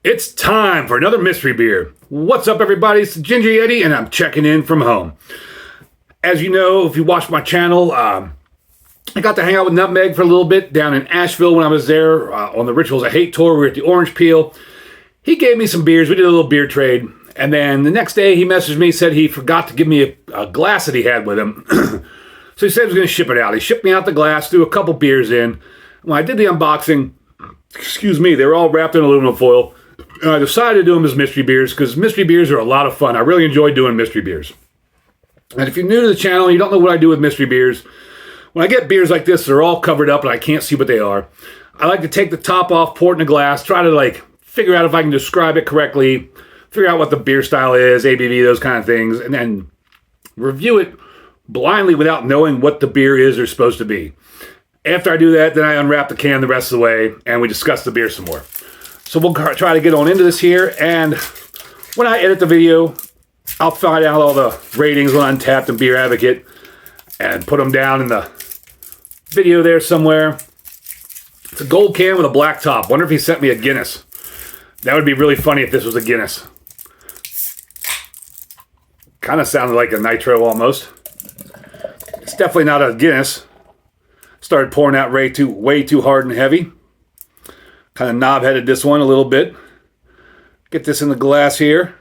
It's time for another mystery beer. What's up, everybody? It's Ginger Yeti, and I'm checking in from home. As you know, if you watch my channel, I got to hang out with Nutmeg for a little bit down in Ashville when I was there on the Rituals of Hate tour. We were at the Orange Peel. He gave me some beers. We did a little beer trade. And then the next day, he messaged me, said he forgot to give me a glass that he had with him. So he said he was going to ship it out. He shipped me out the glass, threw a couple beers in. When I did the unboxing, they were all wrapped in aluminum foil. I decided to do them as mystery beers because mystery beers are a lot of fun. I really enjoy doing mystery beers. And if you're new to the channel and you don't know what I do with mystery beers, when I get beers like this, they're all covered up and I can't see what they are. I like to take the top off, pour it in a glass, try to figure out if I can describe it correctly, figure out what the beer style is, ABV, those kind of things, and then review it blindly without knowing what the beer is or supposed to be. After I do that, then I unwrap the can the rest of the way and we discuss the beer some more. So we'll try to get on into this here, and when I edit the video, I'll find out all the ratings on Untapped and Beer Advocate and put them down in the video there somewhere. It's a gold can with a black top. Wonder if he sent me a Guinness. That would be really funny if this was a Guinness. Kind of sounded like a nitro almost. It's definitely not a Guinness. Started pouring out way too hard and heavy. Kind of knob-headed this one a little bit. Get this in the glass here.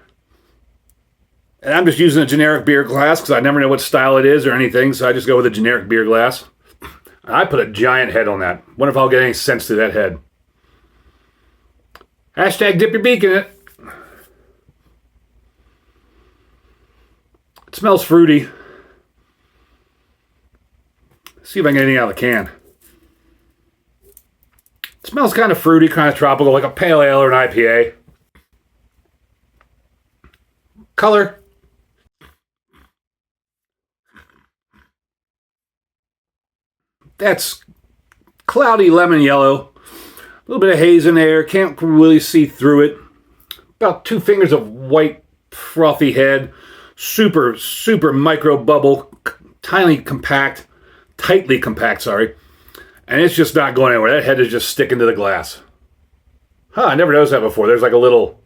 And I'm just using a generic beer glass because I never know what style it is or anything, so I just go with a generic beer glass. And I put a giant head on that. Wonder if I'll get any sense to that head. Hashtag dip your beak in it. It smells fruity. Let's see if I can get anything out of the can. It smells kind of fruity, kind of tropical, like a pale ale or an IPA. Color. That's cloudy lemon yellow. A little bit of haze in there. Can't really see through it. About 2 fingers of white frothy head. Super, super micro bubble. Tightly compact, sorry. And it's just not going anywhere. That head is just sticking to the glass. Huh, I never noticed that before. There's like a little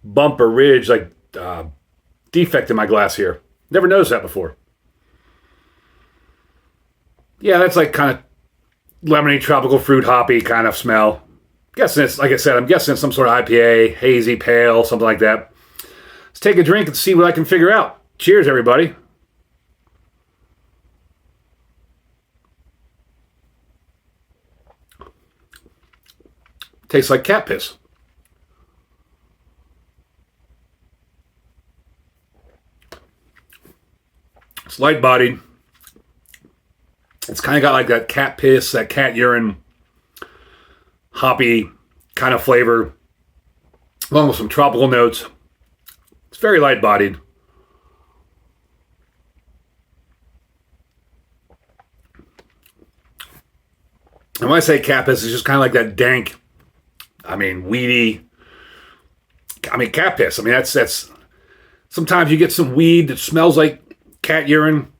bump or ridge, defect in my glass here. Never noticed that before. Yeah, that's like kind of lemony, tropical fruit, hoppy kind of smell. Guessing it's, like I said, I'm guessing it's some sort of IPA, hazy, pale, something like that. Let's take a drink and see what I can figure out. Cheers, everybody. Tastes like cat piss. It's light bodied. It's kind of got like that cat piss, that cat urine, hoppy kind of flavor, along with some tropical notes. It's very light bodied. And when I say cat piss, it's just kind of like that dank, weedy. Cat piss. That's. Sometimes you get some weed that smells like cat urine,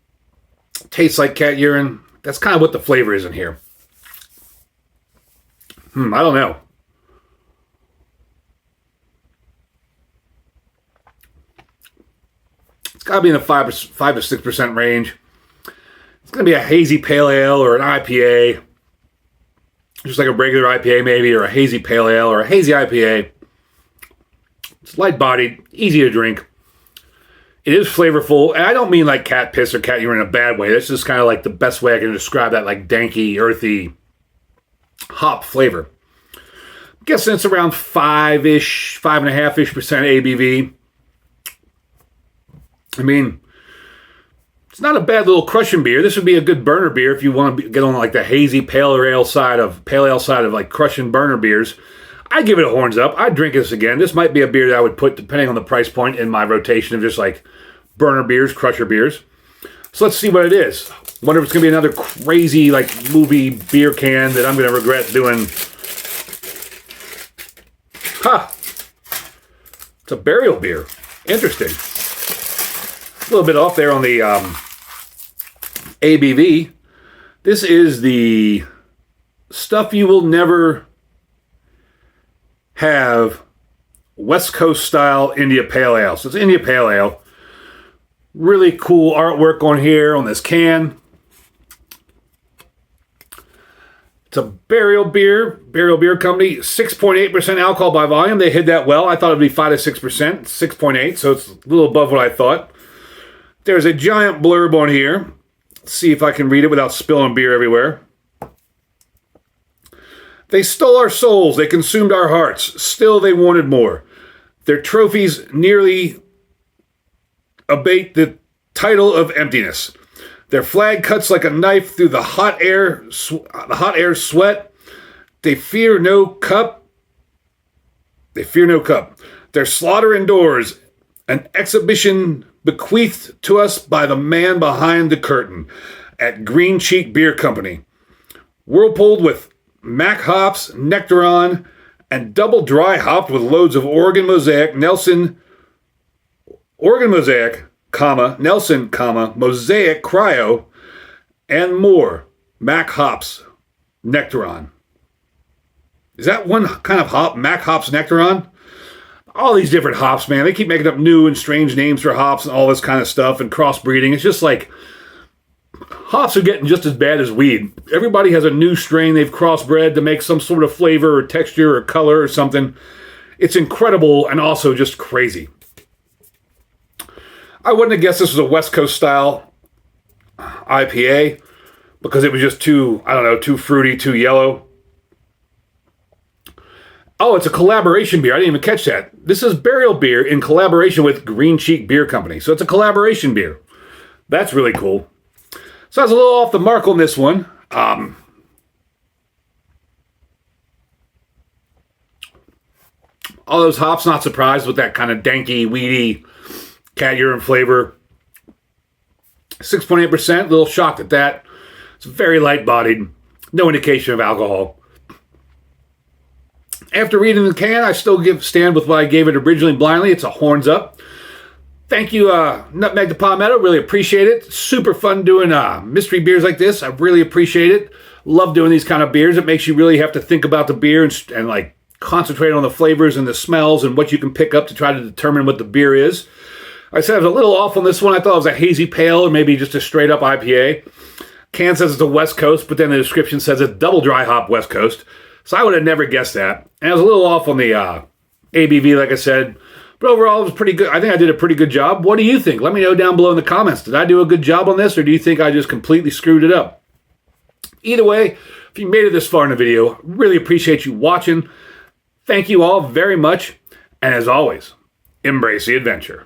tastes like cat urine. That's kind of what the flavor is in here. I don't know. It's got to be in the 5 to 6% range. It's going to be a hazy pale ale or an IPA. Just like a regular IPA maybe, or a hazy pale ale, or a hazy IPA. It's light-bodied, easy to drink. It is flavorful, and I don't mean like cat piss or cat urine in a bad way. That's just kind of like the best way I can describe that, like danky, earthy hop flavor. I'm guessing it's around 5-ish, 5.5-ish% ABV. It's not a bad little crushing beer. This would be a good burner beer if you want to get on like the hazy pale ale side of like crushing burner beers. I'd give it a horns up. I'd drink this again. This might be a beer that I would put, depending on the price point, in my rotation of just like burner beers, crusher beers. So let's see what it is. Wonder if it's going to be another crazy like movie beer can that I'm going to regret doing. It's a burial beer. Interesting. A little bit off there on the ABV. This is the stuff you will never have West Coast Style India Pale Ale. So it's India Pale Ale. Really cool artwork on here on this can. It's a Burial Beer Company, 6.8% alcohol by volume. They hid that well. I thought it would be 5 to 6%, 6.8, so it's a little above what I thought. There's a giant blurb on here. Let's see if I can read it without spilling beer everywhere. They stole our souls. They consumed our hearts. Still, they wanted more. Their trophies nearly abate the title of emptiness. Their flag cuts like a knife through the hot air sweat. They fear no cup. Their slaughter endures, an exhibition bequeathed to us by the man behind the curtain at Green Cheek Beer Company. Whirlpooled with Mac hops, Nectaron, and double dry hopped with loads of Oregon Mosaic, Nelson, Mosaic, Cryo, and more. Mac hops, Nectaron. Is that one kind of hop? Mac hops, Nectaron? All these different hops, man. They keep making up new and strange names for hops and all this kind of stuff and crossbreeding. It's just like hops are getting just as bad as weed. Everybody has a new strain they've crossbred to make some sort of flavor or texture or color or something. It's incredible and also just crazy. I wouldn't have guessed this was a West Coast style IPA because it was just too fruity, too yellow. Oh, it's a collaboration beer. I didn't even catch that. This is Burial Beer in collaboration with Green Cheek Beer Company. So it's a collaboration beer. That's really cool. So I was a little off the mark on this one. All those hops, not surprised with that kind of danky, weedy, cat urine flavor. 6.8%, a little shocked at that. It's very light bodied. No indication of alcohol. After reading the can, I still stand with what I gave it originally blindly. It's a horns up. Thank you, Nutmeg to Palmetto. Really appreciate it. Super fun doing mystery beers like this. I really appreciate it. Love doing these kind of beers. It makes you really have to think about the beer and like concentrate on the flavors and the smells and what you can pick up to try to determine what the beer is. I said I was a little off on this one. I thought it was a hazy pale or maybe just a straight up IPA. Can says it's a West Coast, but then the description says it's double dry hop West Coast. So I would have never guessed that. And I was a little off on the ABV, like I said. But overall, it was pretty good. I think I did a pretty good job. What do you think? Let me know down below in the comments. Did I do a good job on this, or do you think I just completely screwed it up? Either way, if you made it this far in the video, really appreciate you watching. Thank you all very much. And as always, embrace the adventure.